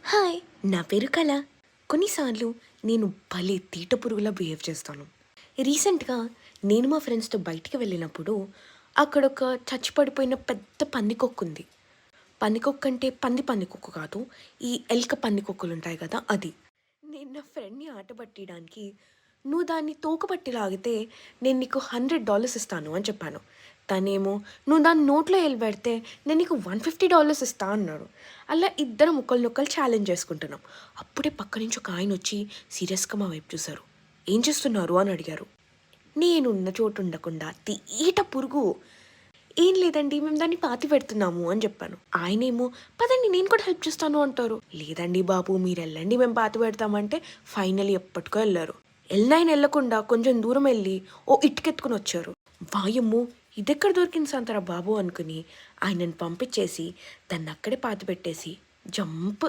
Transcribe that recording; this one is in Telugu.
హాయ్, నా పేరు కళ. కొన్నిసార్లు నేను భలే తీట పురుగులా బిహేవ్ చేస్తాను. రీసెంట్‌గా నేను మా ఫ్రెండ్స్‌తో బయటికి వెళ్ళినప్పుడు అక్కడొక చచ్చి పడిపోయిన పెద్ద పందికొక్కుంది. పందికొక్కంటే పందికొక్కు కాదు. ఈ ఎలక పందికొక్కులుంటాయి గదా! అది. నేను నా ఫ్రెండ్‌ని ఆట పట్టియడానికి, "నువ్వు దాన్ని తోక పట్టి లాగితే నేను నీకు $100 ఇస్తాను" అని చెప్పాను. తనేమో, "నువ్వు దాన్ని నోట్లో ఏలిపెడితే నేను నీకు $150 ఇస్తా" అన్నాడు. అలా ఇద్దరం ఒకళ్ళనొకళ్ళు ఛాలెంజ్ చేసుకుంటున్నాం. అప్పుడే పక్క నుంచి ఒక ఆయనొచ్చి సీరియస్‌గా మా వైపు చూసారు. "ఏం చేస్తున్నారు?" అని అడిగారు. నేనున్న చోటు ఉండకుండా తీట పురుగు, "ఏం లేదండి. మేము దాన్ని పాతిపెడుతున్నాము" అని జెప్పాను. ఆయనేమో, "పదండి నేను కూడా హెల్ప్ చేస్తాను" అంటారు. "లేదండి బాబు మీరెళ్ళండి మేము పాతిపెడతామంటే" ఫైనల్లీ ఎప్పటికో ఎళ్లారు. ఎళ్ళినాయన ఎళ్ళకుండా కొంచెం దూరం ఎళ్లి ఓ ఇటుకెత్తుకొనొచ్చారు. వాయమ్మో! ఇదెక్కడ దొరికింది సంతరా బాబు అనుకుని ఆయనని పంపించేసి దాన్నక్కడే పాతిపెట్టేసి జంప్